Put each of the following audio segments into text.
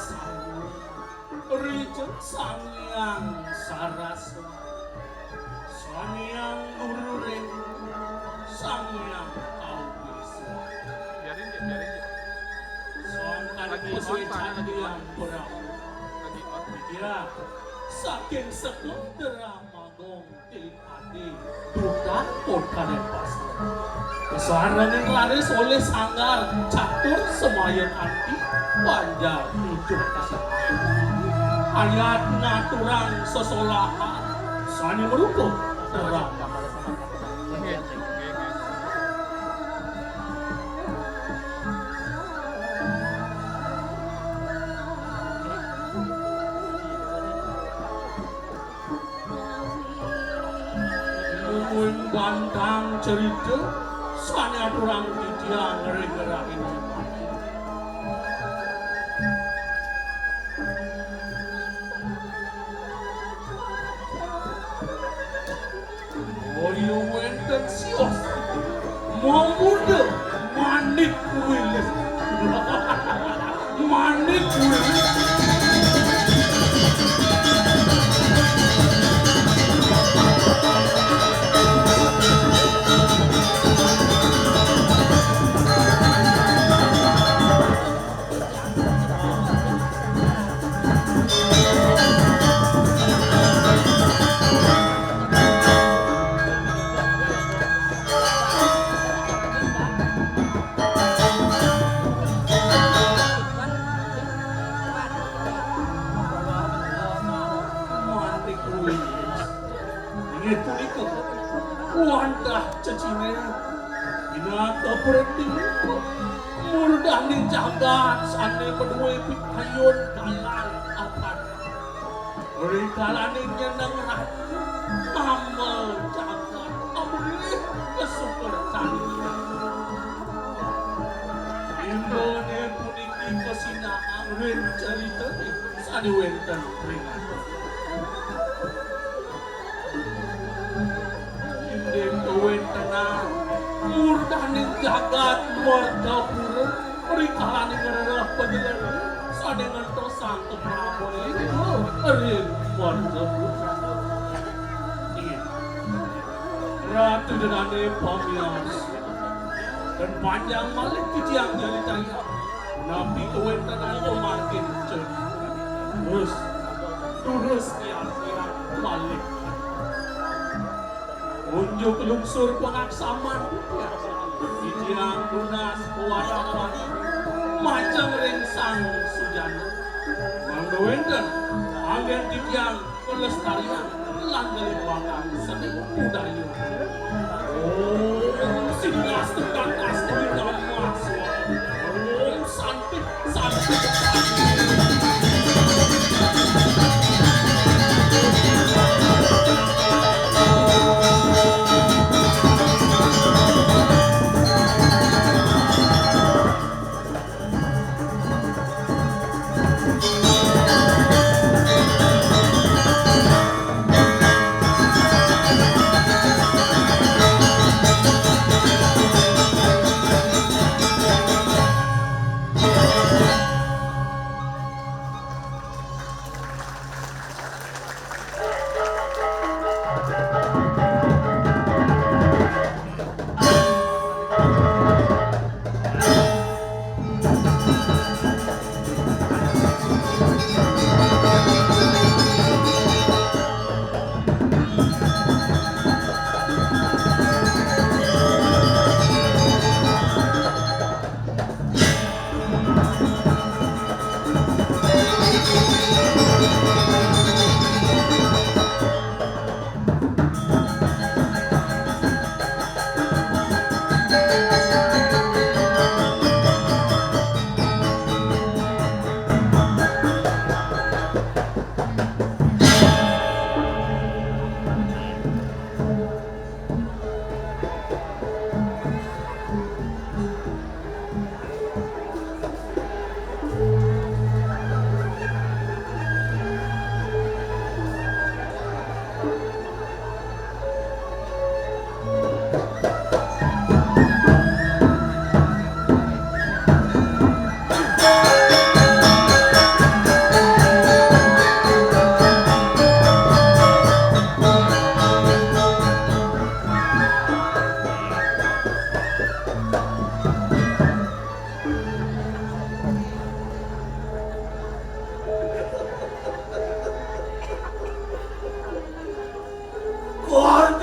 samu rijeng sangyang sarasa sangyang gururing sangyang kaubisa biarin dia soalkan lagi pesuai on, Pak. candi yang berapa lagi on ya saking sekundera magong tilipati duta podkaden pasar kesarangan laris oleh sanggar catur semayang anti panjang hidup kasih ayat ngaturang sesolahan sani merukuk terang Oke. Nuhun bantang cerita sani aturang tidiang ngeri-gerak ini Boyu wenten sios Mamuda manik wilis manik wilis manik wilis ini punika wandah cecine binata berhenti murdani jagat sane berdua pitayun kalan apan Rikalan nyeneng hati amal jagat amri kesukur carinya Indone puniki kesinaan rin cerita sani wenten ringan Indem kewentenan murdani jagat warga pura rikalan ngererah penjelar sani ngertosan kemamon ini rin warga pura Ratu Denane Pamias dan panjang malik kiciang dari tanya Nabi kewentenan pemakin cer terus kian-kian malik unjuk lungsur pengaksaman kiciang lunas pewarapan macam ringsang sujana mangdowenden angin kiciang pelestarian langgeli bakang seni budaya Singas tegakas dari nama suara santik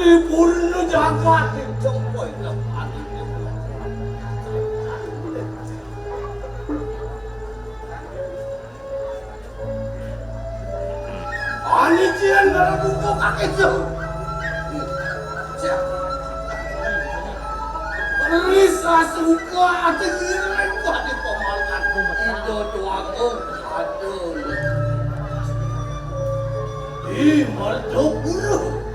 Tribun jagat jempoi tepat. Ani cian buku kakek jauh. Risa suka ati giren ku ati pemalkan itu doang aduh. Merdu buru.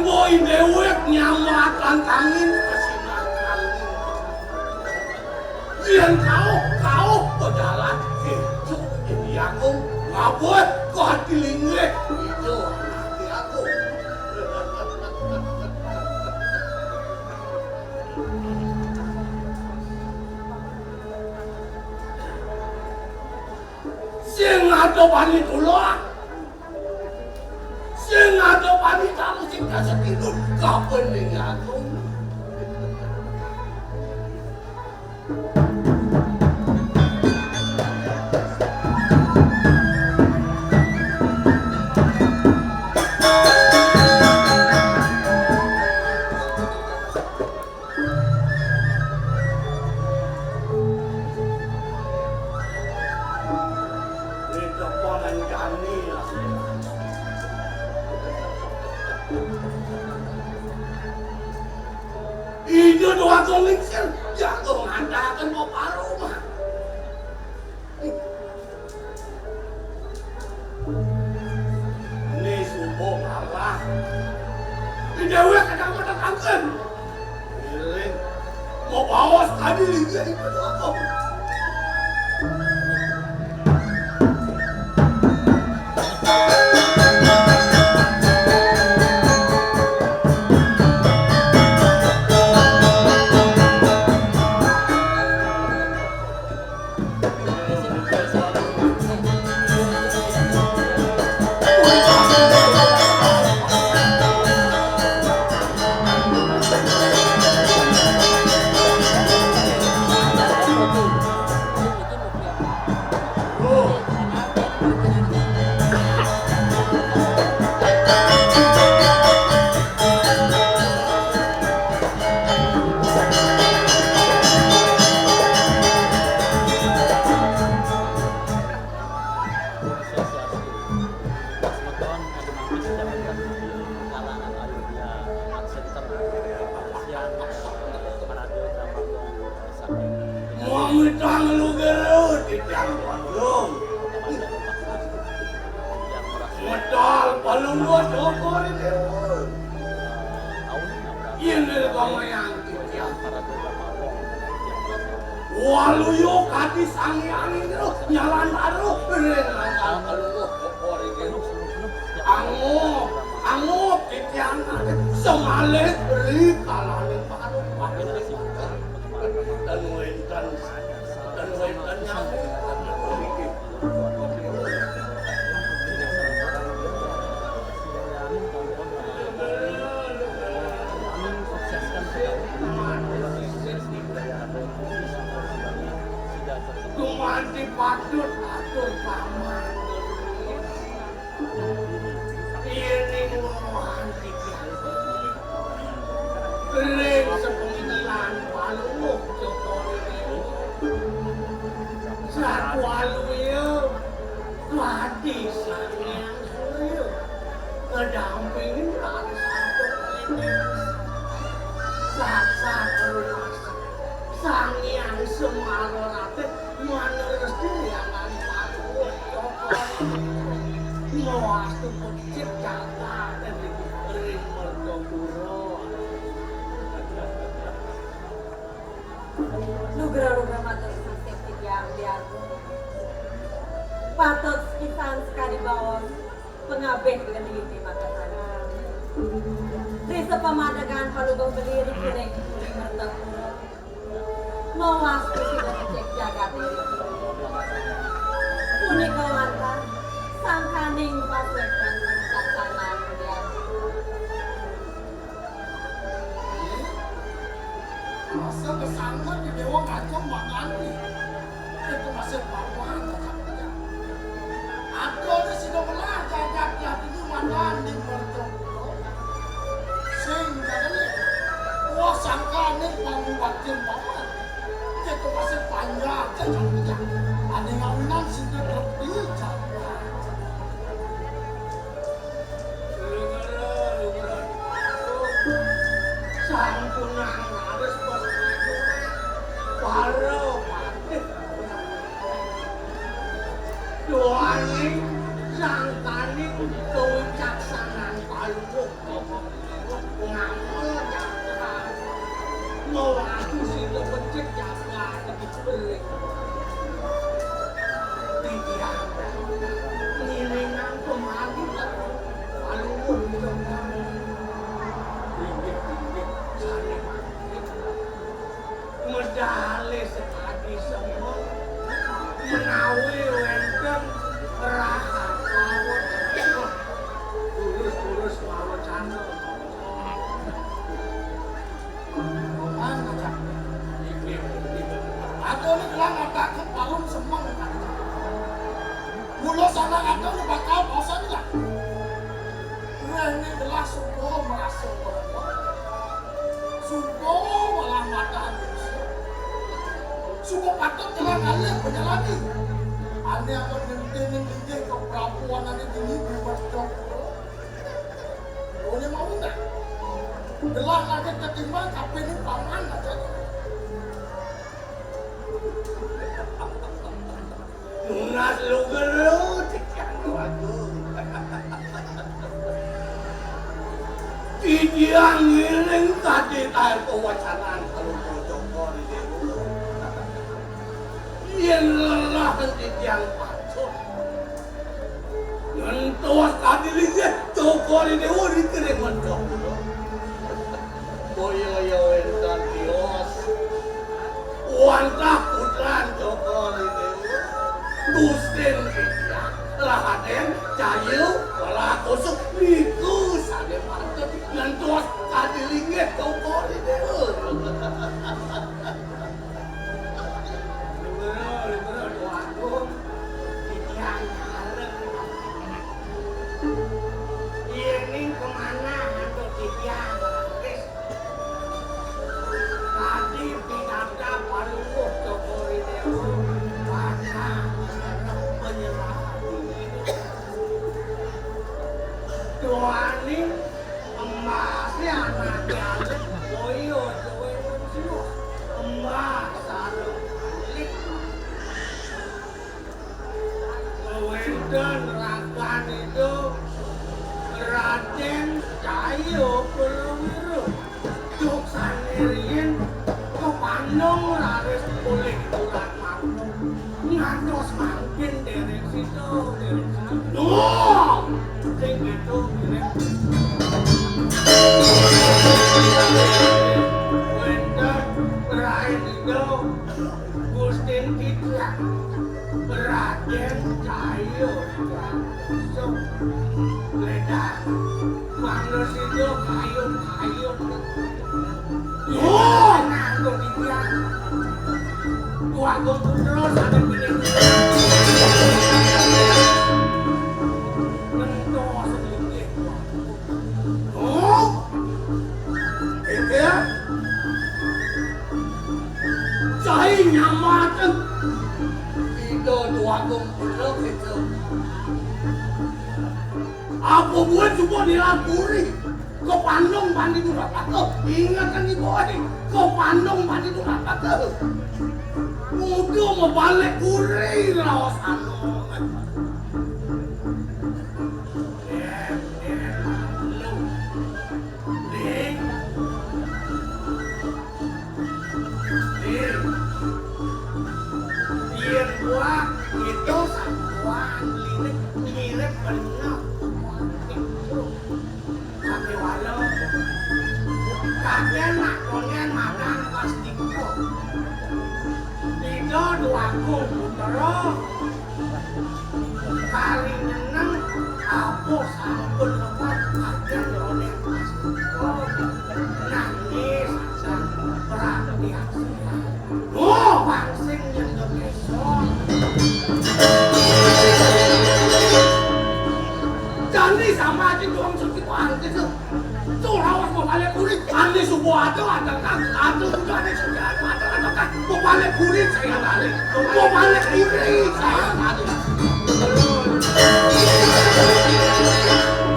Boy dewek nyamat langkangin kasinan kangin. Yen kau berjalan itu jadi aku ngabut kau hati linglek itu hati aku. Sing ada bani tulak. Sing ada bani tamu sing kasih tidur kapan dengan aku. Itu doa komiksil jago ngandakan mau paroma. Ini subuh Allah. Di dewe kadang-kadang Giling mau bawa sekali liga itu doa komik. Waluyo kadi sangian itu nyalan taruh berenang kalau ango titian semalet beri kalane paru dan wetan Kumanti patut atur paman. Ini muanti kering sepemikiran palu jokori satu aluyo mati sangyang suyo kedampingin rasa ini sak-sak rumah sangyang semarorate manurus yang palu jokori moas tu pecit kata dan diberi mergopuro Nugra-nugra matur sing yang diagung patut pisan sekali bawon pengabeh dengan ini makasan Di sepamadagan palubang berdiri piring kuning bertempur. Mawas sudah cek jaga diri. Kuning kawanta sang kaning pasekan kebijaksanaan dia. Masa kesangka di dewa ngacau makan nih. Itu masih papan katanya. Aku di sini belajar jaga ini makan di bertempur. Sehingga ini wah sangka nih membuat jembalan. Itu masih panjang katanya. Ada ngawinan sudah lebih jauh. Sampunang harus bermaju. Para patih. Doaning sangkaning kewicaksanaan paluh. Ngamel jaga. Mewadu situ becek jaga di belik. Ngiringan kemari paluh jaga. Ringgit-ringgit cari mati. Medali sekali semua. Menawi wenten rahat mawon. Tulus-tulus mawon channel. Mana cak? Aku ini bilang ada kepalung semang. Mula sana ada ni bakal bosan lah. Ini adalah subuh merasa berapa. Subuh malah mata manusia. Subuh patut jalan alih berjalani. Ane akan nenting-nenting ke perapuan ane ini berjok. Boleh mau tak? Gelah lagi ketimbang tapi ini paman aja. Lunas lu gerut ikan aku. Tidiang ngiring tadi tayo kewacanaan kalau Joko di dewa. Iyan lelah tidiang patut. Ngentuas tadi lihat Joko di dewa diterima Joko. Boyo entan dios. Wantah putran Joko di dewa. Gusten tidiang. Rahaden cayu walah kusuk niku sane patut. Ngentuas tadi lihat Joko di dewa. Ini kemana hantu tidiang? Tadi pindah paluh Joko Widodo pada menyerah diri. Doani emasnya anaknya boyo jowo emas sarung balik. Wenten rakan itu Raden Cayo Perwira Duk sanirian kepandung laris boleh urat mampu ngantos makin derek situ no sing itu wenten rain itu Gustin Kitlan Raden Cayo Sok Ledak Manus itu kayu-kayu oh, nanggung dibiang Tua gompu terus ada pilih Mentos sedikit oh itu ya Cahaya nyamatan Itu tua gompu terus itu Apa buat semua dilapuri Kau pandong pandi itu apa kau? Ingatkan ibu ini. Kau pandong pandi itu apa kau? Mudah mau balik kurir lawas anu. Dia buat itu satuan lirik mirip benar. Tapi Agung Putra kali nyeneng apa sampun lepat agen ronek Astiko nangis sang perhatian oh bangsing nyendok esok jadi sama aja doang sedikit angkis tuh lawas mau balik kulit ane subuh ada kan ada juga ada sudah ada kan mau balik kulit saya balik mau balik kulit saya balik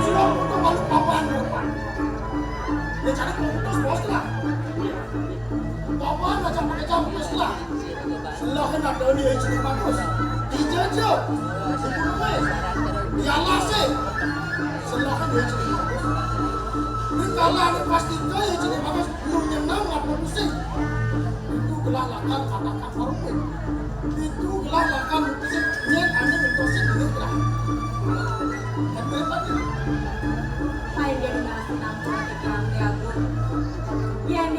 sudah untuk balik papan depan dia cari kemutus bos lah papan macam pakai jam putus lah silahkan ada ni jadi bagus dijajah dia lasik silahkan dia jadi bagus kalau ada pasti kaya jadi bagus belum nyenang apa musik itu gelah lakan katakan hormat itu gelah lakan musik niat anda mentosik ini gelah dan berapa ni saya jadi ngasih nama yang diagung yang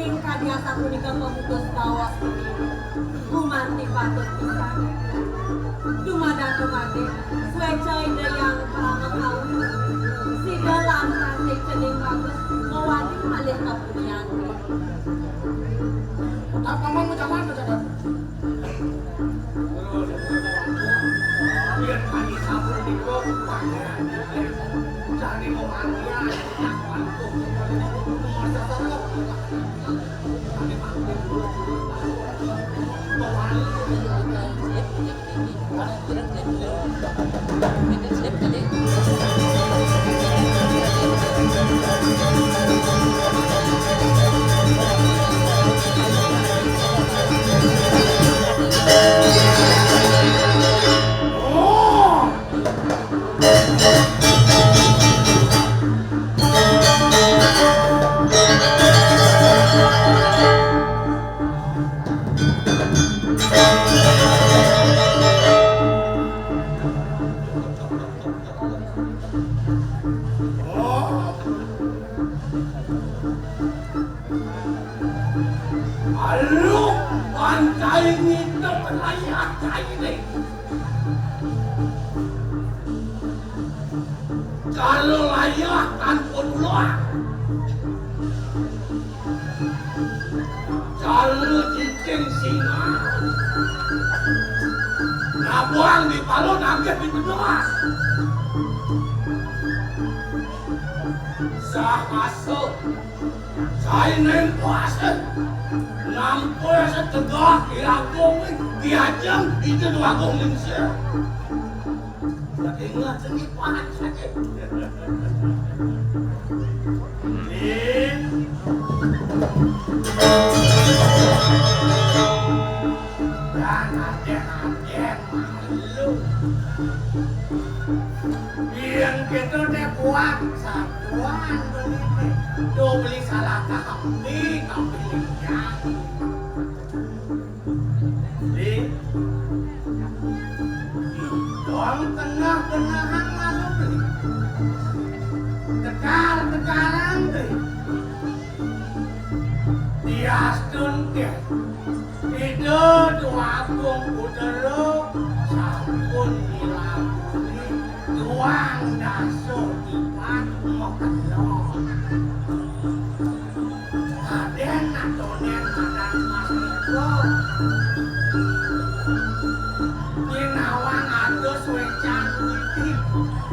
dia satu nikah pemutus bawas ini gumanti patut bisa cuma datang aja sueca ide yang pertama kali si dalam cantik cening bagus mewati malih kepunyaan tak paman berjalan biar kami sabun di kok jadi orangnya yang bantu masa sarap kami panggil dulu kalau layak tanpa luar kalau cincin singa nabuang di palu nangkep di benua sah masuk saya nempasa nampak setegak diagung diajang itu dua agung lingsia ingat senipan sakit Lin dan aden malu yang kita deh kuat satuan beli salah kambing kambingnya Lin doang tengah-tengahan masuk beli tekal-tekalan beli diastun ke itu dua agung putero sampun dilakuni doang dasar ipan mokelon aden atonen adan masiko Nawang atus wecan witik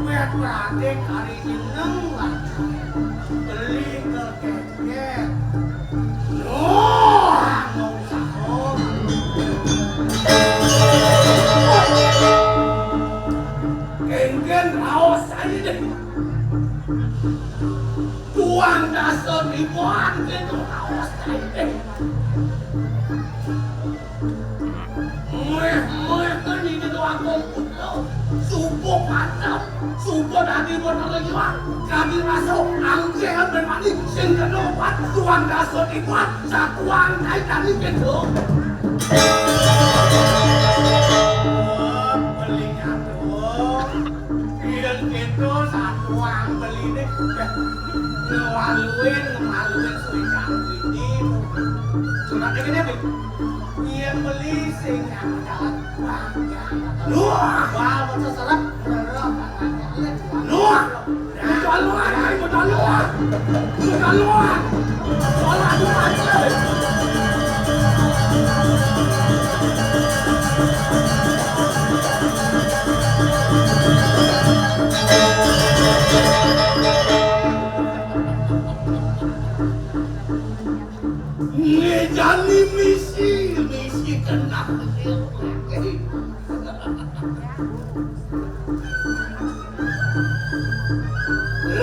wet pradek hari jeneng lagi beli ke keket ngomong sahur geng-geng raos aja deh tuang dasar ribuan gitu raos aja deh kan ini doang komputer subuh mantap subuh tadi berlejuan kami masuk angkehan bermandi sing kedopat tuang dasar ikuan satuan naik tadi gitu belinya tuh biar gitu satuan beli deh ngemaluin suicang ini surat ini nih iya yang beli sing yang jalan luar wah betul serap luar bukan luar bukan luar bukan luar soalnya luar jadi misi kena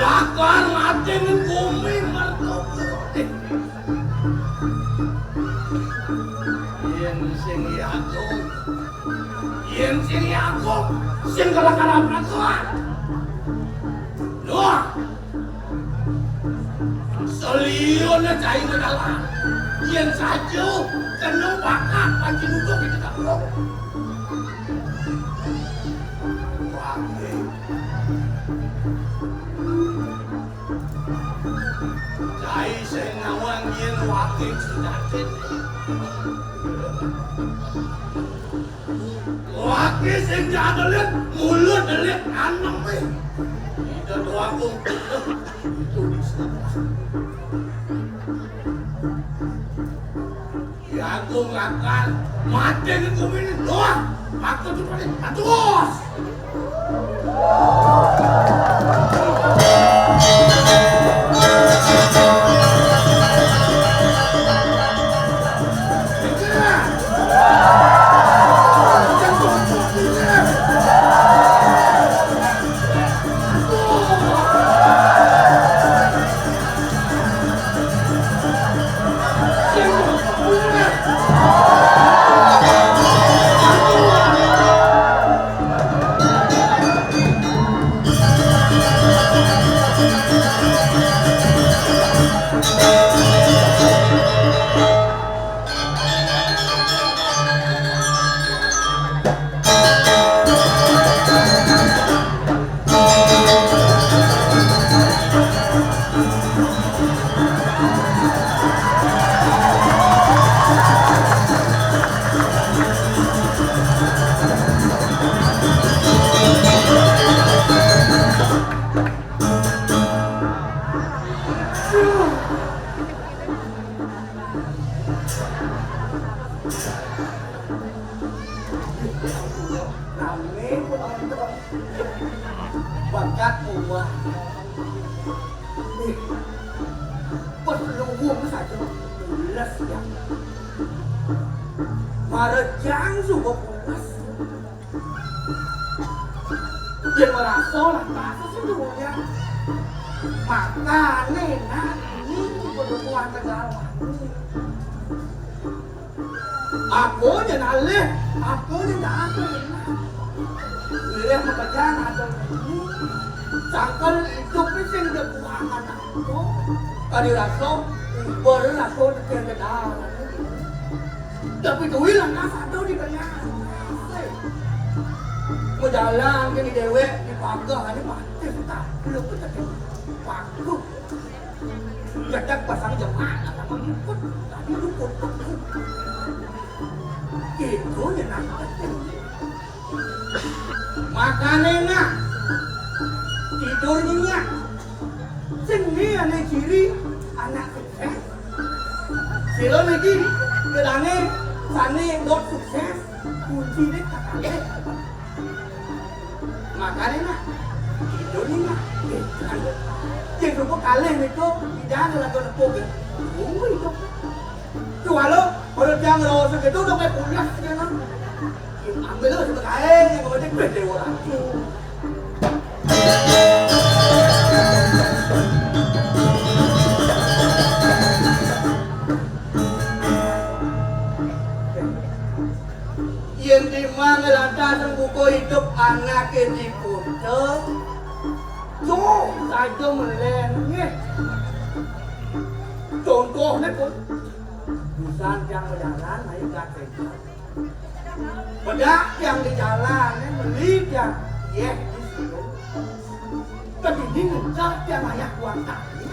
lakar ngatin bumi mertopi yen sing yakum sing kelakaran peraturan doa seliunnya cahaya mendalam yen saja kenung bakat panci nuduk itu tak perlu cahaya sing ngawang yen wakil sudah kini wakil sing jadelit mulut delit anem nih itu doang itu bisa ya aku ngakal mati di bumi ini doang aku tuh pada atus bakat buah perluang saja pulas ya marejang juga pulas dia merasa lah bahasa seluruhnya makanya ini perluan negara aku jangan aku jangan William pekerjaan ada ini sangkal hidupnya sing kekurangan aku kali rasa berlaku di kendaraan tapi itu hilang ada di kendaraan berjalan ke di dewek di pagar ini mati tak belum terjadi waktu jadak pasang jemaah sama luput tadi luput aku itu yang nak makannya tidurnya sini anak ciri anak sukses sila lagi kedane sani dot sukses kunci deh kakak makannya tidurnya yang rupa kalian itu tidak ada lagi nak pergi tunggu itu cuma lo kalau jangan lo segitu udah kayak pulas aja kan ambil lo sebagai kain yang kau cek beda orang yang dimana lantaran buku hidup anak ini punca tuh saja melengnya contohnya pun bukan yang berjalan naik kaki pedak yang di jalan beli yang di situ tapi ini ngencah yang ayah kuang tadi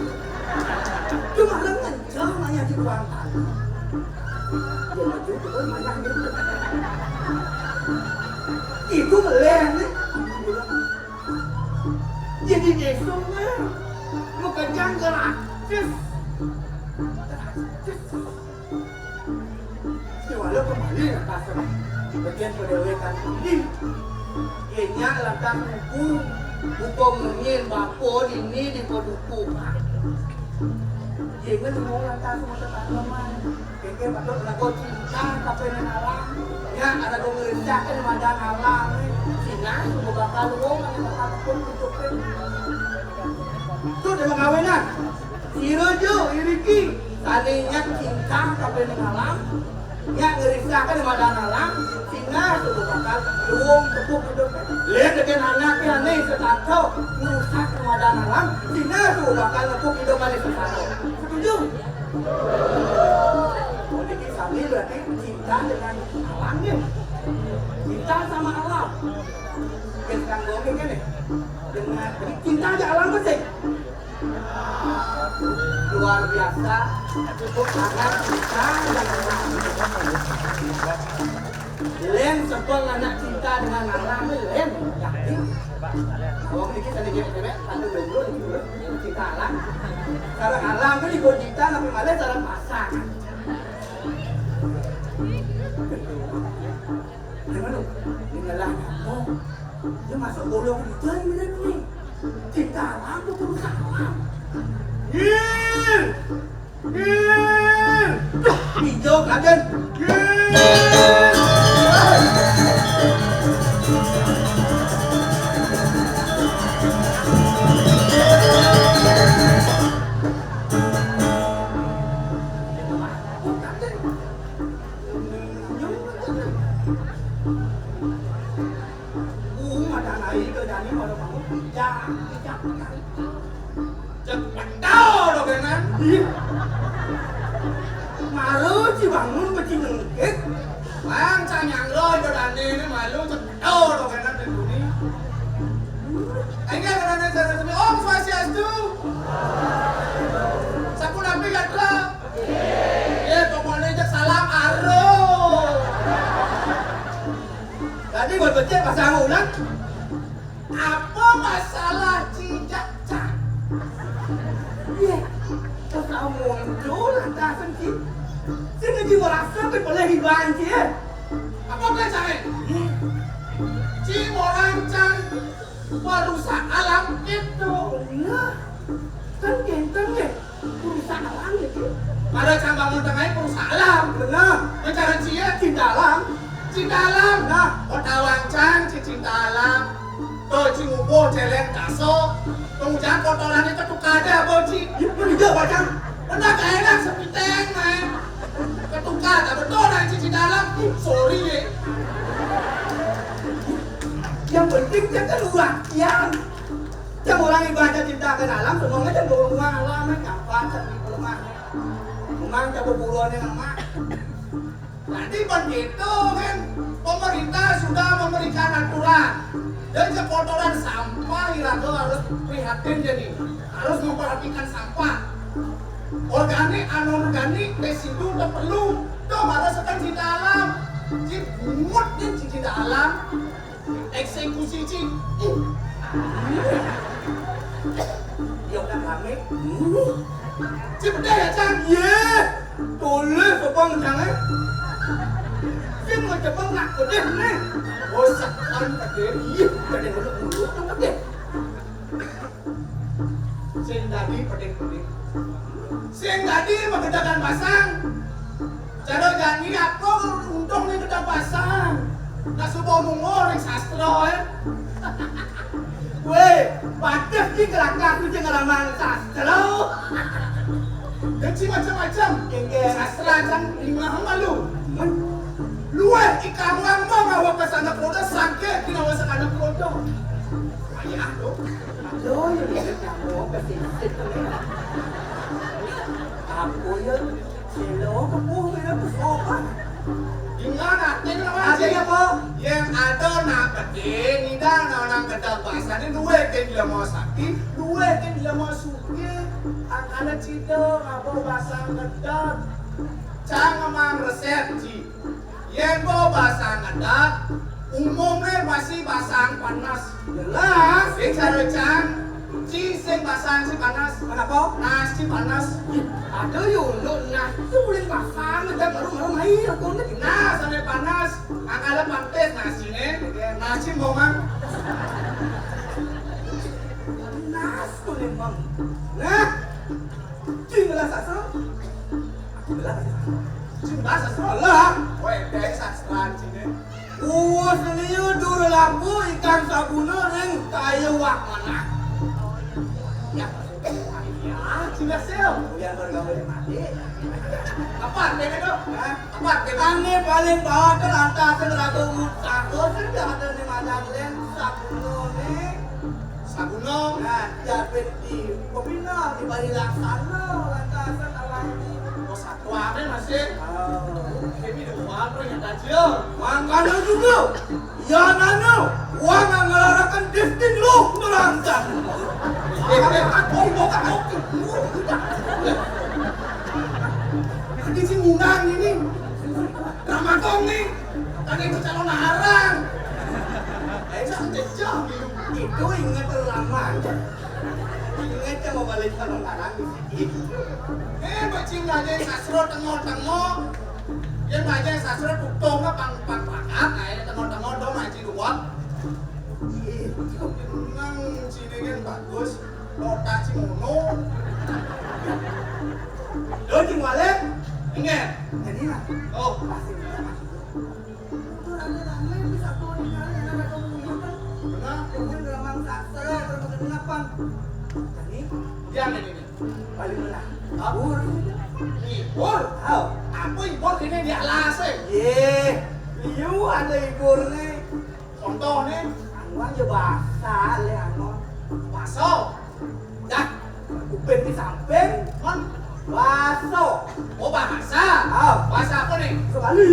cuma ngencah ayah di kuang tadi Dia maju terus mana gitu. Itu meleng nih. Jadi desungnya mau kencang gratis. Walau kembali ke kasar bagian pendewekan ini ianya latang hukum ngin bapor ini di koduku jangan semua latang semua teman-teman keke patut lagu cinta kapan alam ya ada pemerintah kan madan alam Cina semua bakal ngomong ada bakal pun tutupin itu dia mengawinan si Rojo Iriki tadinya cinta kapan alam ya ngerisahkan di madan alam Cina semua bakal luung tepuk hidup lihat dengan anaknya nih setato merusak di madan alam Cina semua bakal tepuk hidup nih setato setuju? Politik Sami berarti cinta dengan alamnya cinta sama alam sekarang gue kan nih dengan cinta aja alam sih luar biasa sangat cinta Len sebel anak cinta dengan alam Len yakin kalau dikit ada cewek ada dulu cinta alam sekarang alam kan ikut cinta tapi malah cara pasang gimana tinggalah oh dia masuk golong itu ini nih cinta alam itu merusak alam hijau kaden malu ci bangun ke cinengkit bang canyang lo jodane ini malu cedo lo kena di sini enggak kena negara sini om swastiastu sapu nabi gatra ya pokoknya cek salam aro tadi buat becek pasang ulang apa masalah cicak cak iya kau muncul lantas sengkit sini di merasa boleh hiburan sih apa belajar ci morancang merusak alam itu benar kan merusak alam itu ada cabang tengahnya merusak alam benar bicara cia cinta alam nah kota wancang cinta alam tuh cingubo celeng kaso kemudian kotoran itu tuh kada boci ya tidak wancang benar gak enak sepiteng main ketukar gak betul nanti di dalam sorry ya yang penting jangan latihan yang orang ibadah ciptakan alam semuanya jangan rumah alam ngapain tapi pelemah memang coba buruan yang emak nanti begitu kan pemerintah sudah memberikan aturan dan kotoran sampah Irago harus prihatin jadi harus memperhatikan sampah organik, anorganik, residu udah perlu tuh ada sekarang cinta alam cip bungut nih cinta alam eksekusi cip ya udah kami cip udah ya Cang iya tulis sepang Cang cip mau cepeng nak gede nih oh sekarang gede iya gede dulu gede sendiri pedeng-pedeng sing tadi mengedakan pasang cara gani aku untung nih kedang pasang nggak subuh mungor yang sastro ya weh padah di gelakak itu jangan ramang sastro kecil macam-macam sastra kan lima malu luar ikan lama bawa ke sana keroda sangke kena wasa anak keroda ayah lo aduh ya kamu kesini aku ya selo kepuh beda kesopa gimana ada apa yang ada nak pedeng tidak nak kedal pasar ini dua kan dia mau sakit dua kan dia mau suki angkana cito apa pasang kedal Cang emang resep Ci. Yen bo basang ngedak, umumnya pasti basang panas. Jelas. Sing cara Cang, Ci sing basang si panas. Kenapa? Nasi panas. Ada yuk, nah itu boleh pasang, ada baru main, aku ngerti. Nah, sampai panas, angkala pantes nasi nih, nasi momang. Nas tuh memang. Nah, tinggal sastra. Aku bilang Cinta sastra lah. Weh, kayak sastra cine. Seniu dulu lampu ikan sabuna ring kayu wak mana. Ya, cina sel. Yang bergambar mati. Apa deh itu? Apa deh? Ane paling bawah ke lantai seneraga mutak. Terus ada nih macam lain sabuna nih. Sabuno. Nah, jadi di pembina di bari laksana lantai seneraga. Oh, satu apa masih? Ini di uang yang aja. Makanya juga, ya nano, uang yang ngelarakan destin lu merancang. Ini sih ngundang ini. Ramatong nih. Tadi itu calon arang. Jangan jejak Itu inget lama. Inget yang mau balik calon arang di sini. Bacing aja sasro tengok-tengok. Yang aja sasro tuktung pang-pang-pangkat. Nah, tengok-tengok dong aja dua. Nang sini kan bagus. Lotak cimono. Lo cing balik. Ingat. Jadi lah. Oh, Masih bisa masuk. Itu rame-rame bisa tuh di kali anak kamu kan. benar. Kemudian gelombang sastra terus kenapa? Jadi Jangan ini. paling menang. Abur. Ibor. Tahu? Apa ibor ini di alas Ye, you ada ibur nih. Contoh nih. Anwar ya bahasa le Anwar. Baso. Dah. Kuping di samping. Mon. Baso. Oh, bahasa. Tahu? Bahasa apa nih? Sekali.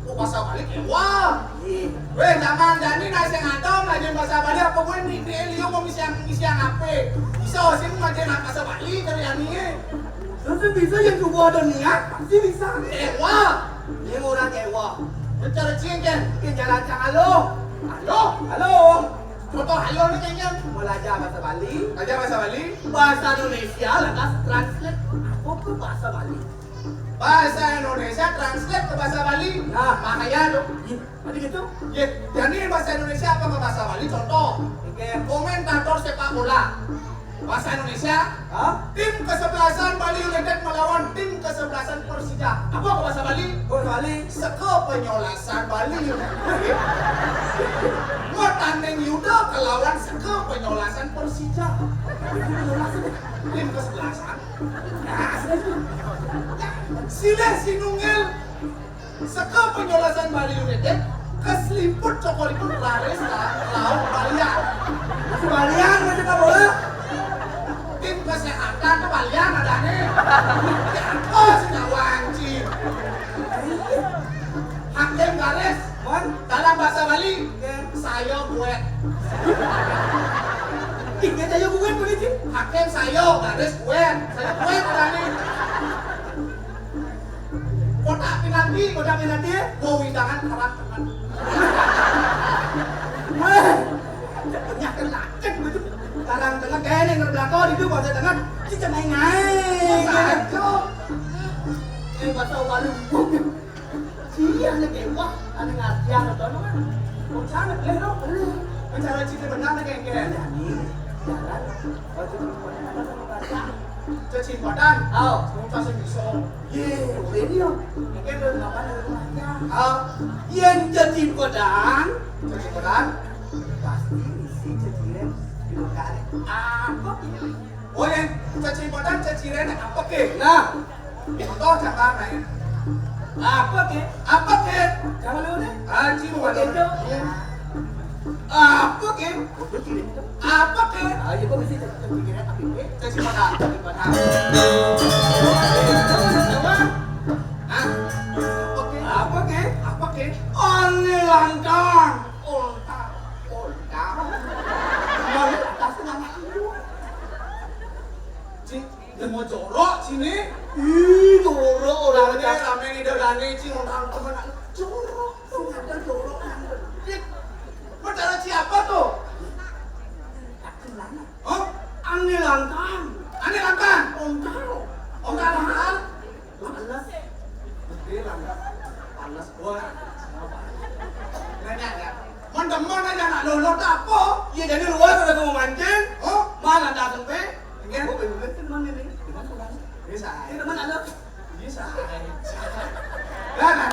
Oh, bahasa balik ya. Wah. Ye. Weh, zaman jadi nasi ngadong aja bahasa Bali apa gue di Elio mau misi yang apa? Bisa sih mau aja bahasa Bali dari aninya. Terus bisa yang coba ada niat pasti bisa. Ewa. Ini orang Ewa. Bicara cincin. Mungkin jalan cang halo. Halo. Halo. Contoh halo nih kayaknya. Belajar bahasa Bali. Aja bahasa Bali. Bahasa Indonesia lantas translate apa tuh bahasa Bali. Bahasa Indonesia translate ke bahasa Bali. Nah. Makanya lo. Ih, tadi gitu. Ya, jadi bahasa Indonesia apa ke bahasa Bali? Contoh. Oke. Komentator sepak bola. Bahasa Indonesia. Hah? Tim kesebelasan Bali United melawan tim kesebelasan Persija. Apa ke bahasa Bali? Bahasa Bali. Seke penyolasan Bali United. Mau tanding Yuda kelawan seke penyolasan Persija. Tim kesebelasan. Nah, sudah itu. Sile sinungil. Seke penyolasan Bali United. Keseliput cokoliput laris laut Balian. Masih Balian macam apa bola? Tim kesehatan ke Balian ada nih. Oh, sudah wajib. Hakim garis. Mon. Dalam bahasa Bali. Oke. Sayo gue. Tiga saya bukan polisi. Hakim sayo garis gue. Sayo gue ada nih. Kotak pinanti. Kodak pinanti. Mau widangan kerak teman. Weh. Penyakit lacet begitu. Sekarang tengah kayak yang terbelakang itu bahasa tengah. Si cenai naik. Sayo. Bahasa Bali. Sia nih kayak wah. Ada ngartian atau apa? Kau sana boleh dong. Bicara cita benar nih kayak Jadi jalan. Oh itu ada sama baca. cacing badan. Oh. Mau kasih bisa. Ye, boleh dia. Mungkin belum makan dari rumahnya. Ah, Yang jadi kodang cacing badan. pasti isi cecilan di lokal. Apa ini? Oh yang cacing badan caciren apa ke? Nah, Contoh jangan nih. apa ke? Apa ke? Jangan lu deh. Anjing mau Itu. Apa ke? Itu kirim itu. Apa ke? Ayo kok bisa cecilan tapi ke? Cacing badan. Cecilan mana? Hah? Apa ke? Apa ke? Apa ke? Oni langkang. Olta. Olta. Mau atas nama lu. Cing. Demo jorok sini. Ih, jorok orang Rame rame nih dodane cing orang temen jorok. Tuh ada jorok. Pacaran siapa tuh? Oh, Aneh lantang. aneh lantang. Om Kal. Panas. Gede lantang. Panas gua. Nanya. Mon aja nak lolot apa? Iya jadi luar udah mau mancing. Oh, Mana datang pe? Iya. Gue pengen teman ini. Teman orang. bisa. Ini teman ada. Bisa. Nah.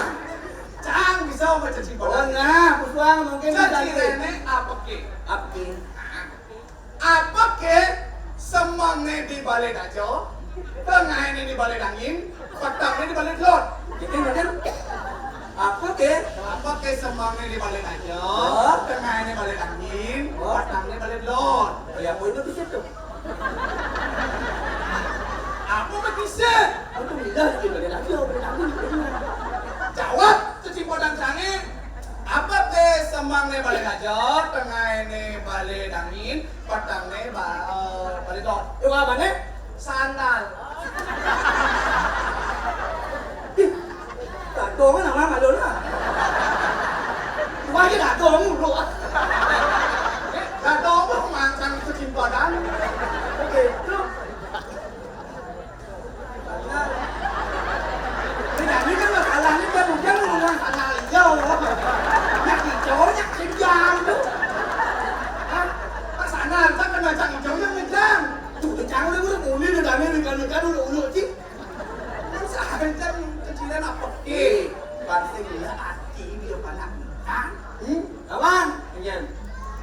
Cang bisa baca cing Oh bola. nah, puswang mungkin Jadi rene apa ke? Api. Apa ke? Semangne di balai dajo, tengahnya di balai dangin, petangnya di balai telur. Jadi mungkin apa ke? Apa ke semangne di balai dajo, Oh. tengahnya balai dangin, Oh. petangnya balai telur. Oh ya, poin itu di situ. Apa begitu? Aku bilang di balik lagi, Jawab cuci podang canggih. Apa ke semangne balai dajo, tengahnya balai dangin, petangnya balai telur. Itu apa nih? Sandal. Đàn tôm cái nào mà lớn à? Qua cái đàn tôm nó một lụa. Gak tau apa makan cuci podang. Oke, itu. Cái đànนี้kan masalahnya kan bukan ngomong salah jauh. Nhắc thì chó nhắc thì giam chứ. Pas sandal kan kena cang hijaunya ngejang. Chủ cái trắng đấy nó ngủ lên được đàn này cần cái nó lụa chứ. Masa kan kecilan apa? Pasti dia hati dia panas kan? Kawan, ingin.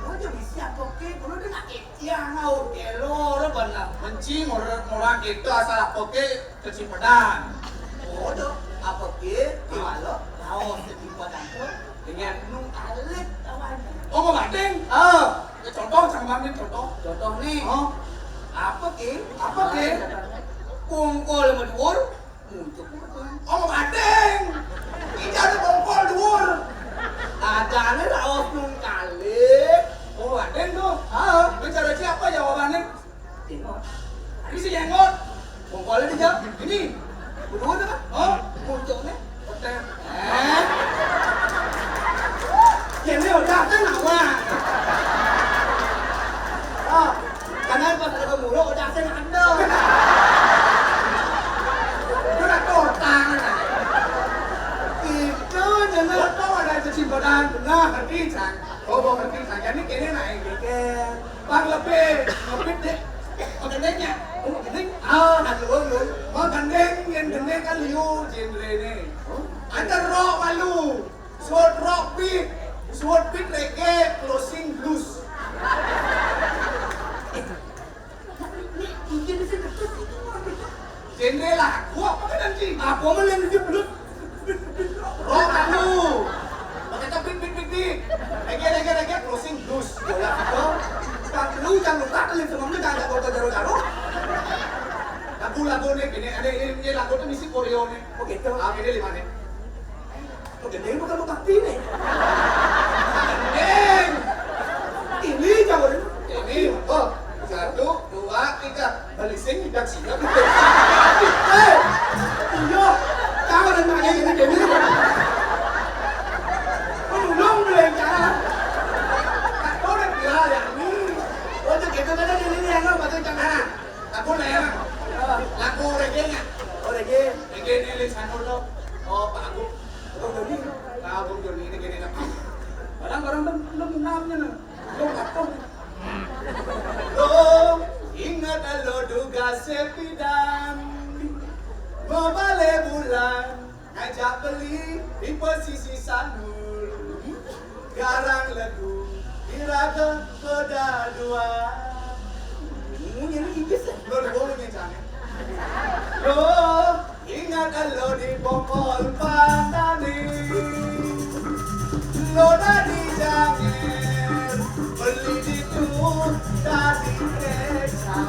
Kau jadi siapa ke? Kalau dia nak ikhtiar ngau kelo, dia benar. Benci orang itu asal apa ke cuci pedang. Oh, tu apa ke? Kalau kau setiap pada tu dengan nung alit kawan. Oh mau banding? Ya contoh jangan banding contoh. Contoh ni. Oh Apa ke? apa ke? Kumpul medur, muncul. Oh mau banding? Ini ada bongkol dur. Ada ni rawas nung kalik. Oh banding tuh. Bicara siapa jawabannya? Tengok. Ini si jenggot. Kumpul dia. Ini. Medur tu kan? Oh Muncul ni. hotel. Yang ni udah kan awak. Karena pas ada mulut udah sen ada. Itu udah totang. Itu jangan. Lo tau ada cuci pedang? Nah ngerti cang. Oh mau ngerti cang. Jadi kini naik. Kan. Bang lebih ngepit deh. Mau gendengnya? Mau gendeng? Ada orang. Mau gendeng, yang gendeng kan liu genre ini. Ada rock malu, sword rock beat, sword beat reggae, closing blues. Mungkin di situ. Genre lah, gua apa kan nanti? Apa mana yang di belut? Rock malu, pakai beat, reggae, closing blues. Bola itu. Sekarang lu jangan lupa kalian semua ni jangan kau taruh. Lagu-lagu nih, ini lagu tuh misi koreo nih. Oh gitu. Ini 5 nih. Oh gede bukan bukan ini. Gendeng. Ini jangan. Ini, oh, 1, 2, 3, balik sing tidak siap. Iya. Jangan ada nanya ini gini. Oh belum boleh cara. Kau udah bilang ya ini. Oh tu kita ada ini yang apa tu jangan. Lagu lewat, lagu reggae-nya. Oh lagi. Reggae ini lisan dulu. Oh, Pak Agung. Oh jadi. Pak Agung Joni ini gini nak. Barang belum namanya nak. Belum apa. Lo ingat lo duga sepidang, membalik bulan, ngajak beli di posisi sanur, garang lagu, iraga beda dua. Ini Inggris. Lo di bawahnya jangan. Lo ingat lo di bongkol pandani, lo dari jangan beli di tuh dari desa,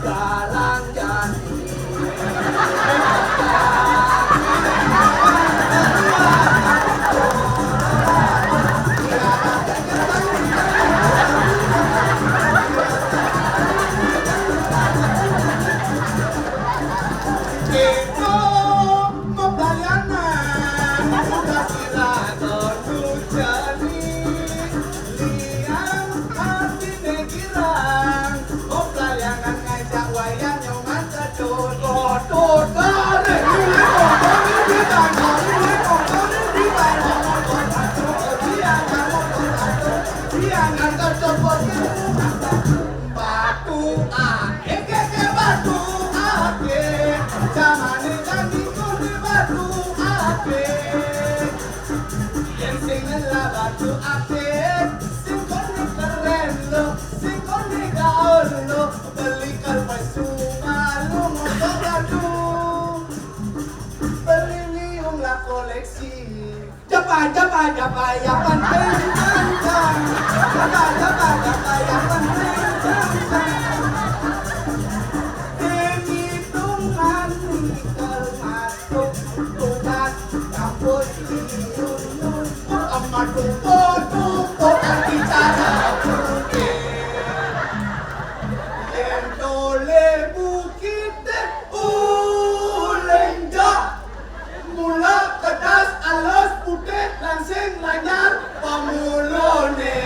Jalan jadi. Eke batu ake, jamane jadi kudu batu ake. Yang singen la batu ake, sing kone keren lo, sing kone gaul lo, beli kalpai sumalu motor batu, beli niung la koleksi. Japa yang penting kancang, japa yang penting kancang. Hitungan nikel masuk tugas campur diunung sama tumpuk anti cara putih. Yang tole bukit ulenja mula kedas alus putih langsing lanyar pamulone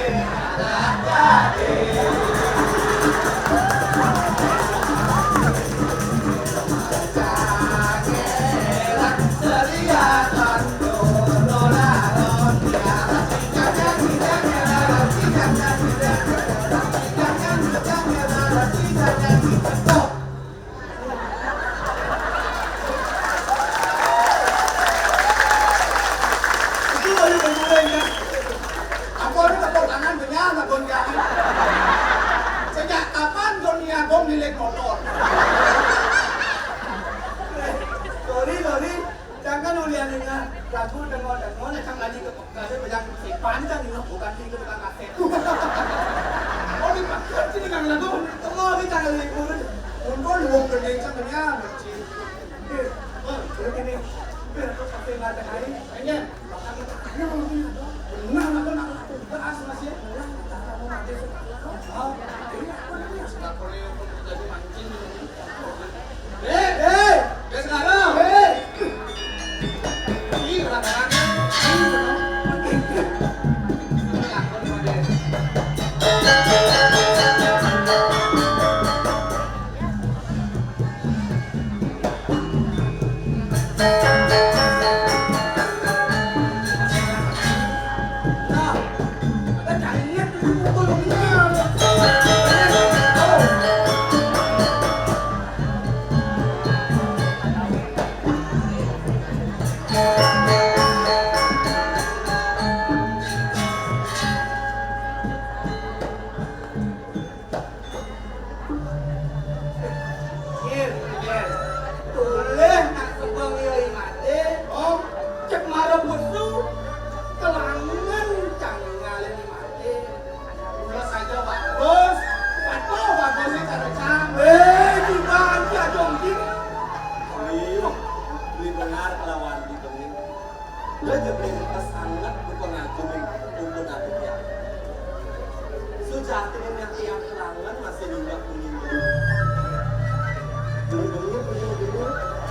jadi. Sejak kapan dunia gong milik motor? Lori, jangan uliannya lagu dengar cang lagi ke yang panjang ini bukan di tukang kaset. Oh di pakai sini kan lagu, tengok kita lagi pun, muncul luang gede cangnya macam. Ini, biar aku pakai nggak ada hari, kayaknya. Nah, aku nak beras masih. Sekarang.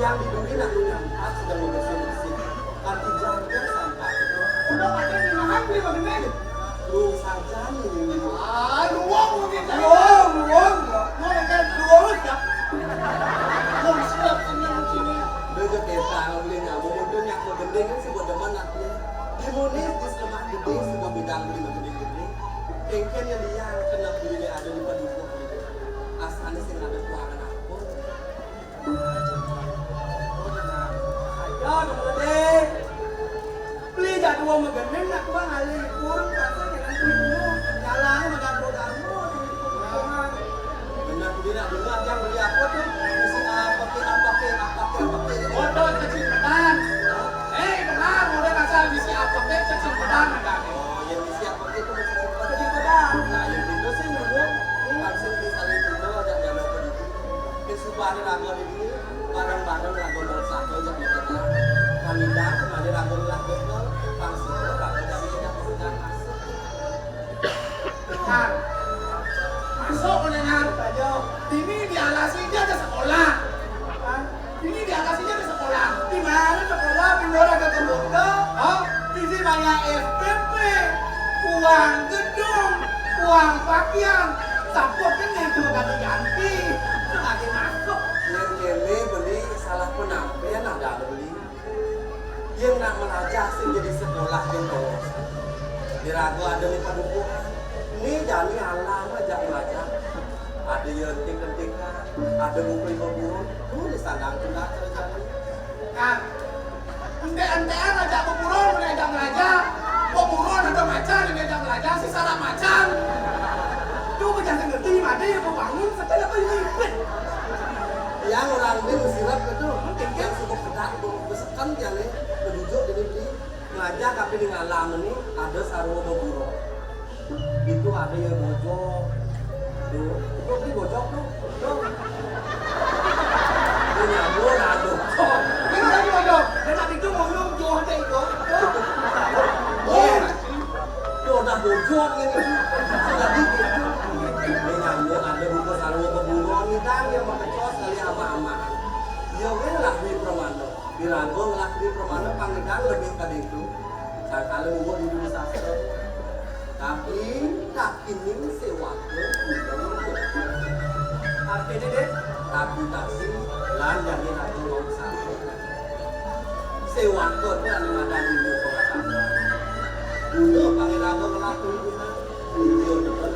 Yang dibeli nak nyampak sedang bersih-bersih. Arti jangkar sampah. Udah pakai di mahal beli bagaimana? Luang saja nih. Luang mungkin. Luang kan luang siap. Luang siap senang sini. Dia kita beli nyamuk itu nyak gede kan sebuah deman naknya. Dimonis di selemah gede sebuah bidang beli gede-gede. Kengken yang liang kena beli ada di paduka. Asalnya sih ada kuangan aku. Kemudian beli jadwal maganin nak kuang ali pun kata jangan belimu jalan mengganggu kamu. Benar tidak dengar yang beli apa tuh isi apa foto kecil pedan. Benar udah kasar isi apa kecil pedan ada. Oh yang isi apa itu kecil pedan. Nah yang itu sih ngomong langsung misalnya itu ada yang mau pergi. Kesukaan ragu ini barang-barang ragu bersatu yang kita Kandidat kembali ragu lakukan langsung ragu dari yang sudah masuk. Nah, masuk mendengar saja. Ini di alasinya ada sekolah. Ini di alasinya ada sekolah. Di mana sekolah? Pindah ke keluarga. Di sini banyak SPP, uang gedung, uang pakaian. Sapot kan yang cuma ganti-ganti. Lagi masuk. Yang beli salah penampilan ada beli. Yang nak melajah sih jadi sekolah yang terus. Diragu ada nih padukuhan. Ini jadi alam aja melajah. Ada yang tinggal ada buku burung tulis tandang sudah jalan. Kan, ente-entean aja peburon mengajar belajar, peburon ada macan mengajar belajar, si salah macan. Itu jangan ngerti mati bangun setelah apa ini. Yang orang ini musirap itu mungkin yang cukup ketat, besekan yang ini berduduk jadi beli ngajak tapi di ngalam ini ada sarwa boboro. Itu ada yang bojok, tuh, itu beli bojok tuh, itu nyambung ada. Ini lagi bojok. Dan nanti itu mau nyum jual ada itu, tuh udah bojok ini, sudah dikit. Ini nyambung ada buku sarwa boboro, ngidang yang mengecos kali ama-ama. Dia kan lah di permana, di Ragong lah di permana panggilan lebih ke itu. Saya kalau mau di Indonesia, tapi tak ini sewa ke udah. Artinya deh, tapi taksi lan yang ini aku mau sampai. Sewa ke itu ada di Indonesia. Dulu panggilan aku melakukan video itu kan.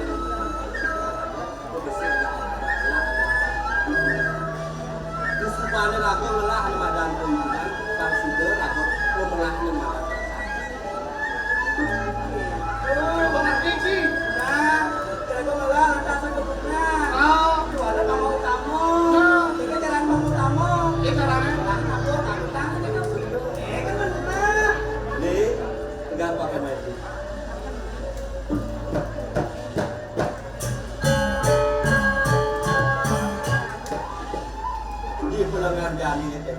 Supaya aku ngelah di badan pembunuhan, bang Sido aku mau ngelah di badan. Pengerti sih. Nah, cara aku ngelah lantas sebetulnya. Oh, Itu ada kamu tamu. Itu jalan kamu tamu. ini caranya. Aku tangan kita Sido. Kan benar. Nih, enggak pakai baju. Di pulangan jali itu.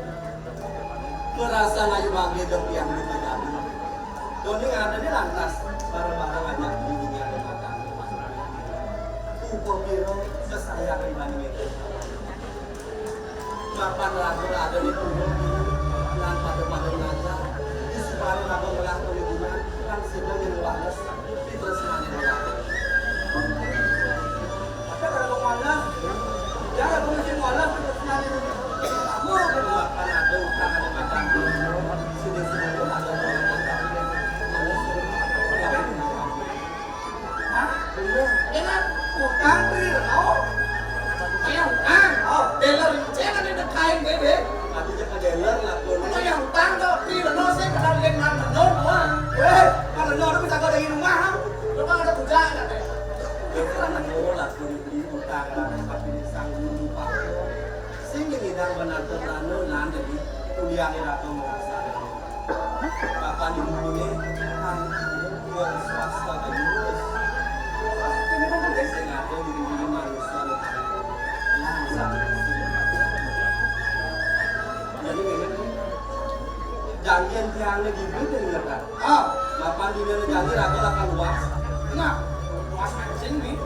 Merasa ngayu bagi dok yang ditajami. Doni ada di lantas barang-barang aja di dunia ada makan. Upo biro sesayang dibanding itu. Mapan lagu ada di tubuh dan pada naga. Di separuh lagu melah tulibunan kan sedang yang walas itu senang melah. Tapi kalau walas, jangan mungkin walas itu senang kamu makan ada utang ada makan sudah ada Jangan utang beri oh. Kayak utang. Oh, dealer jangan ada kain bebe. artinya ke dealer lah Kayak utang tuh beri lo saya kenal dengan mana wah. kalau lo bisa kau dari rumah Lo kan ada bujang kan deh. karena lo lah beli utang lah tapi sang lupa sehingga hidang benar terlalu lan jadi kuliah ini aku merasa kapan ibu ini kan uang swasta dan lulus sehingga ada diri manusia langsung jadi begini janjian tiangnya gitu dengan kan Oh, kapan di mana janji aku akan luas enggak. Puas mancing nih.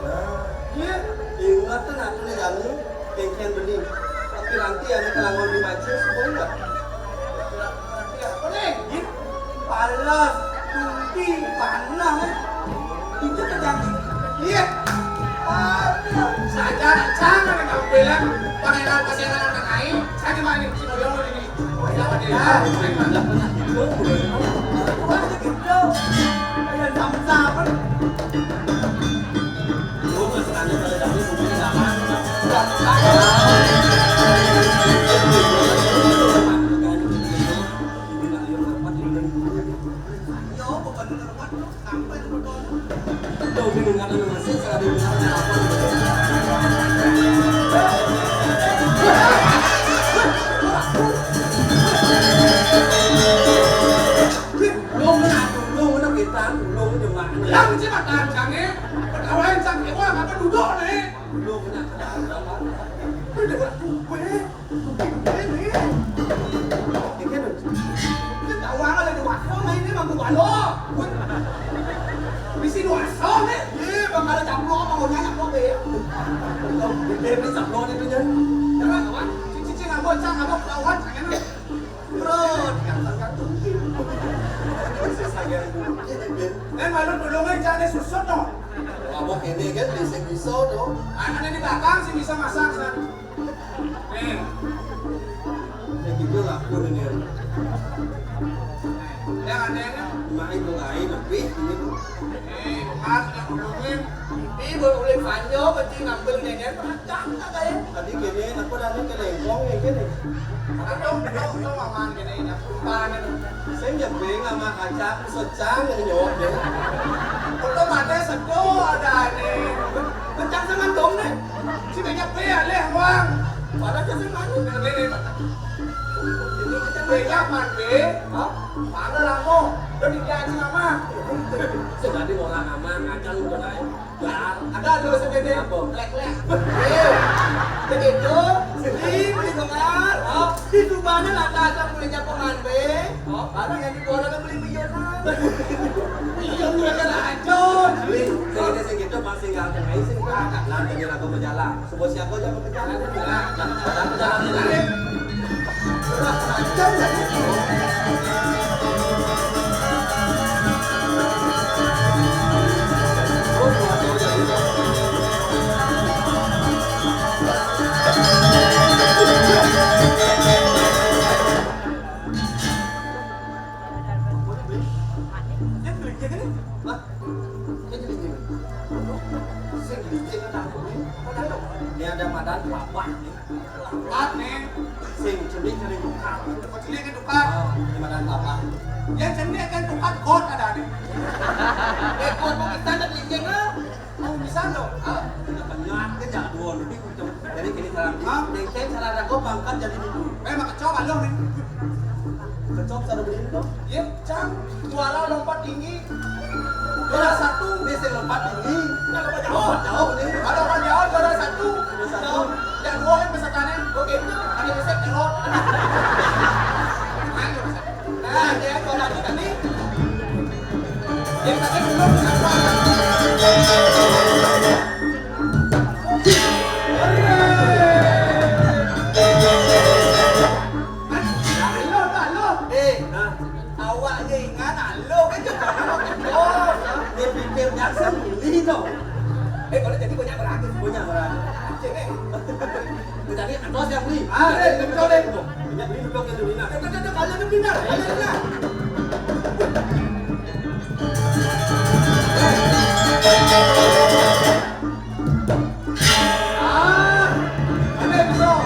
Iya. ingat kan aku nih janji kengkeng beli tapi nanti ada kelangon di mancing semua enggak Apa nih? panas tumpi panah itu kan janji Iya. Saja jangan kamu bilang pangeran kasihan orang lain. Saya cuma ini si Noyo ini. Jangan dia. itu bukan gitu kayak sama-sama lu kesannya pada janji bumi sama Lang chứ mà tàn chẳng nghe. Đâu ai chẳng hiểu mà có đủ độ này. Tôi được là quê. Quê này. Cái tạo quán ở đây được hoạt không mấy nếu mà tôi quản lo. Mình xin hoạt xong đấy. Ê, mà là chạm lo mà ngồi ngay chạm lo về. Không, đêm đi sập lô đi tư nhân. Đấy là các bạn. Chị là một trang là một đầu hết chẳng nghe. Bro, cảm giác các tụng kim. Nên mà lúc belum aja ada susut dong. Abang ini kan di pisau tuh. Ada di belakang sih bisa masak san. Nih, Ya gitu lah aku ini. yang ada ini. Main tuh lain lebih ini tuh. Nih, pas yang belum ini boleh panyo, berarti ngambil nenek macam tak kaya. Tadi gini, aku dah ni kelengkong ni gini. Kau aman gini, aku tumpang ni. Saya nyebeng sama kacang, secang ni nyok ni. Kalau mana sedih ada ni, kacang sangat dong ni. Si banyak payah leh wang. Padahal kacang mana ni ni. Ini kacang banyak mandi, mana lamo, dah dijaji nama. Sebab orang aman, kacang tu naik. Ada dulu segede, lek-lek. Begitu, sedih beli dengar. Itu mana lah kacang belinya penganbe. Ada yang di bawah beli milioner. Milioner mereka lanjut. Segede segitu masih nggak ada main sih. Nanti dia lagu berjalan. Sebuah siapa aja berjalan. Berjalan. Macam ini ada madan lapak nih. Lapak nih. Sing celik tukar. Celik tukar. Ini madan lapak. Yang celik kan tukar kot ada nih. Kot mau kita ada licin lah. Mau bisa dong. Banyak kerja dua nih. Jadi kini sekarang. Yang cara aku pangkat jadi itu. Memang kecok aloh nih. Kecok sana beli itu? Iya, cang. Jualan lompat tinggi. Juara satu, dia lompat tinggi. Lompat jauh nih. Ada lompat jauh, juara satu. Yang dua kan pesakannya, oke. Ada besek telur. Nah, dia jualan kita nih. Yang tadi belum apa. Awak je ingat alo kan juga dia pikir biasa beli tu. Kalau jadi banyak beragam. Cik ni tadi atas yang beli. Betul deh. Banyak beli betul yang beli nak. Kalau dia beli nak. Ada besar.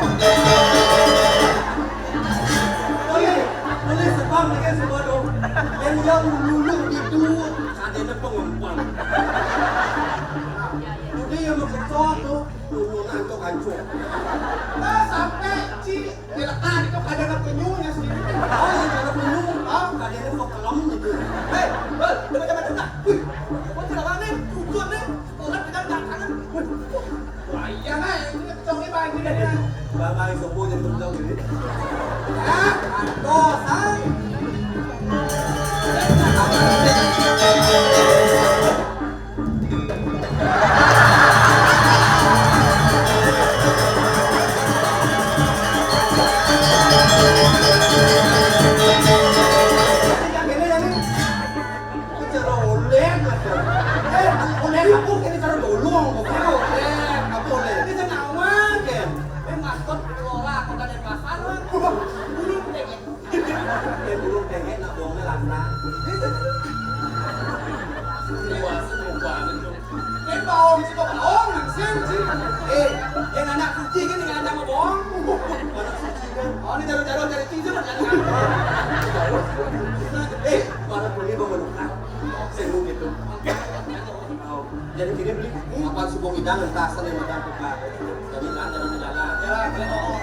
Boleh sebab lagi semua dong. Yang lulu itu ada pengumpulan. Jadi yang bersosok tu lulu nanti hancur. Sampai si lekat itu kadang penyunya sih. Yang ada penyu, kadang kok kelam gitu. Macam-macam tak? Kau tidak mana? Tujuan ni, orang tidak datang. Wah, iya lah. Ini kecong ni bagi dia. Bagi sopo jadi betul ni. Dosa. Yang anak suci kan dengan anak bohong. Anak suci kan. Oh, ini jarum-jarum dari cincin jangan. Mana beli memerlukan. Semu gitu. Jadi kini beli apa subuh hidang entah sana yang ada buka. Jadi kan dalam jalan. Ya, betul.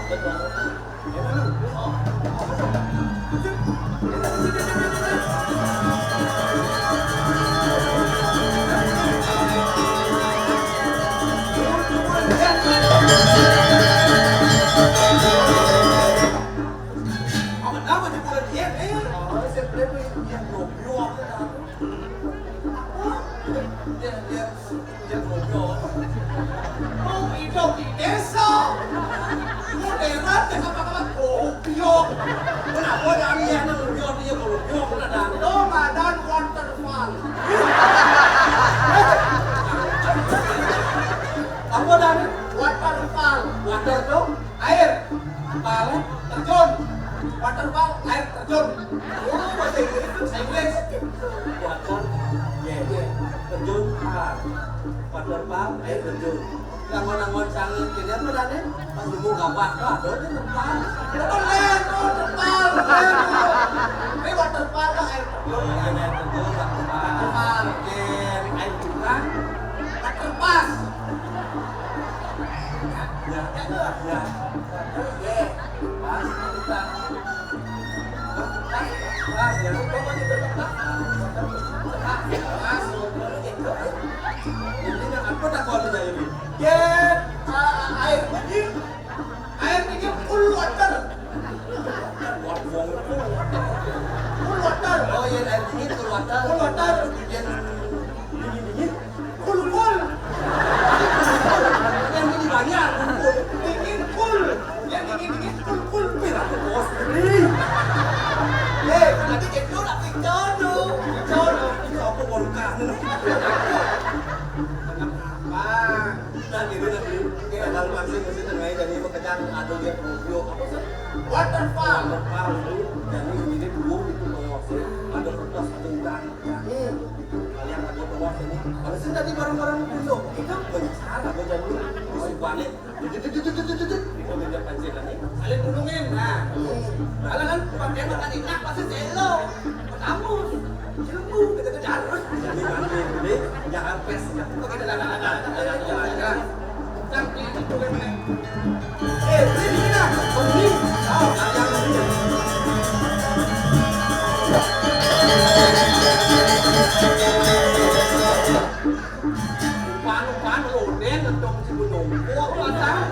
waterpark air terjun. Langon-langon sangat kini apa dah ni? Pas ibu gawat tu ada ni tempat. Ini waterpark lah air terjun. Air terjun waterpark. Game air curang. Waterpas. Ya. Pas kita. Pas ya lu kau ni berapa? Pas ini nak apa tak kau ni jadi? Get air dingin full water. Full water. Oh ya air dingin full water. Full water. Dingin full. Yang ini banyak full. Dingin full. Yang dingin full. Merah bos ini. Nanti itu nak picture tu. Itu apa bolkah ni? Nanti dalam masing-masing tengah jadi pekerjaan ada dia video apa sih? Waterfall itu jadi ini dulu itu menguasai ada kertas tentang kalian ada penguasa ini. Kalau sih tadi barang-barang itu kita bicara gue jadi si balik itu meja pancingan ini saling gunungin nah kalau kan pakai makan inak pasti selo kamu cilemu kita kejar jadi nanti ini jangan pes oke jalan sampai itu kan ini nak ini Lupa loden tentang si gunung. Gua tahu.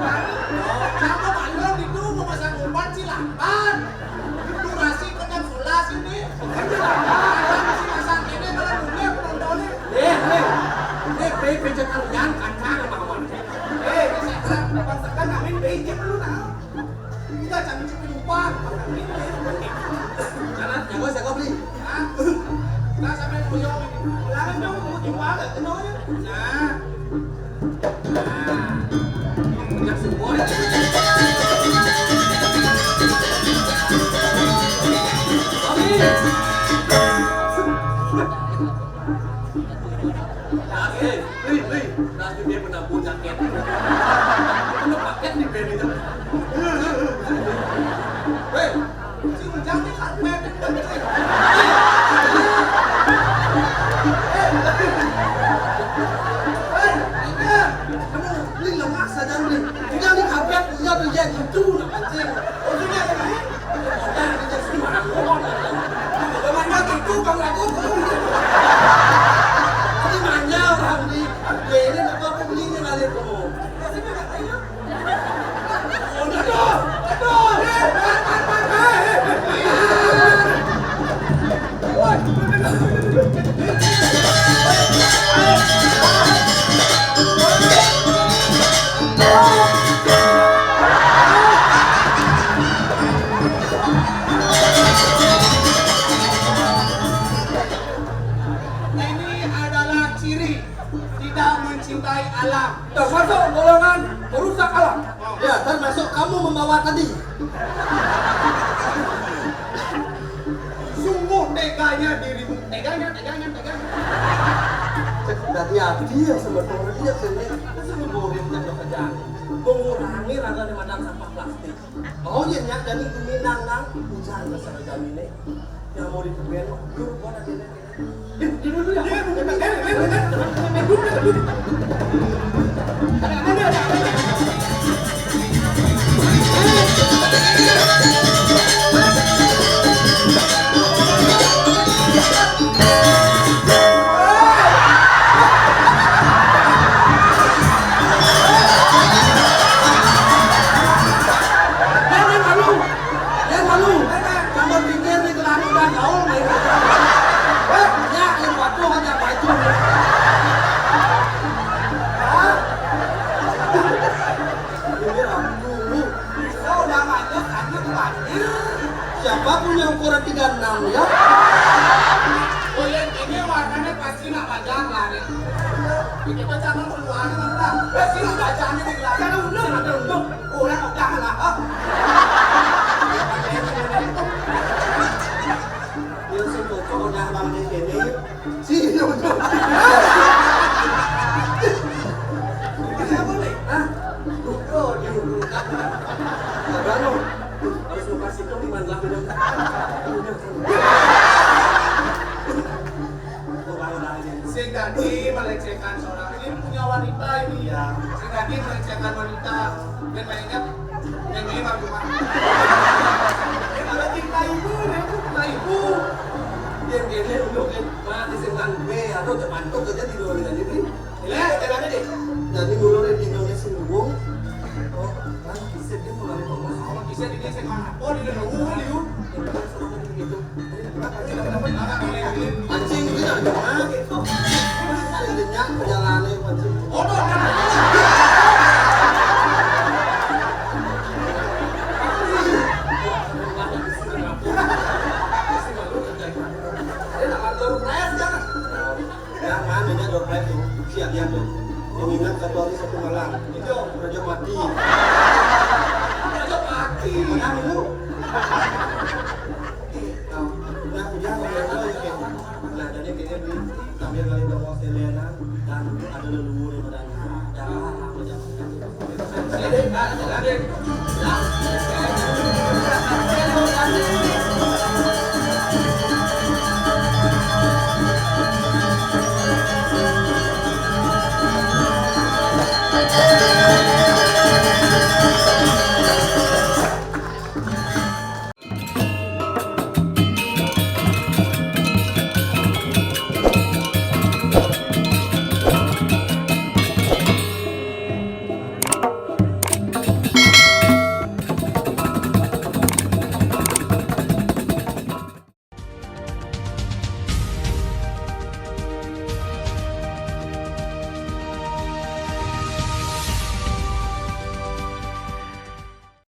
Sama malam itu mau pasang umpan silakan. Durasi kejam 11 ini. Masih pasang ini kalau dunia penontonnya. Pijat kalian kacang sama kawan. Saya bangsakan kami pijat dulu nah. Kita jangan cuma umpan. Jangan, yang saya beli. Nah, sampai boyong ini. Ulangan dong, mau umpan enggak kenalnya? Nah. Banyak semua. Nanti dia menabung jaket. Ada paket di band itu. Hei, si menjamin karpet. Ini lemak saja ni. Tinggal di karpet dia berjaya itu nak pancing. Orangnya ni. Orang kita semua orang. Bagaimana itu bang lagu? Ini manja orang ni. Dia ni nak apa beli ni kali kamu. Kasih nak tanya. Oh, aduh. Alam termasuk golongan merusak alam. Ya, termasuk kamu membawa tadi. Sungguh teganya dirimu. Teganya. Hati-hati ya sebetulnya dia sendiri seluruh yang kerjaan mengurangi rasa madam sampah plastik. Oh iya nyak dari Minang nang hujan sama jamine yang mau dibuat yuk gua ada ini. Dulu ya. Siapapun yang ukuran 36 ya. Oh yang ini warnanya pasti nak pajang lah nih. Kita jangan keluarin lah. Pasti nak pajangnya di belakang. Karena ada undang. Orang udah lah. Dia sebut orang bang di sini. Si Aduh, harus lu kasih tuh 5 lah udah. Si Dadi melecehkan seorang ini punya wanita ini ya. Si Dadi melecehkan wanita dan mainnya yang ini baru cuma. Kalau cinta ibu, cinta ibu. Dia untuk mati senang B atau terpantuk kerja di luar negeri ini. Lihat jalannya deh. Jadi ngulurin di Indonesia nunggu. Oh, kan bisa dia mulai ngomong. Kalau bisa di desa mana? Oh di dalam liu. Anjing itu ada mana gitu. Jadinya perjalanan anjing. Oh no. Jangan ini dompet tuh, siap dia tuh. Mengingat satu hari satu malam itu Raja mati. Raja mati. Mana itu? Nah, hujan mulai kayak. Nah, jadi kayaknya di sambil kali bawa Selena dan ada leluhur yang ada. Jangan, jangan. Ada.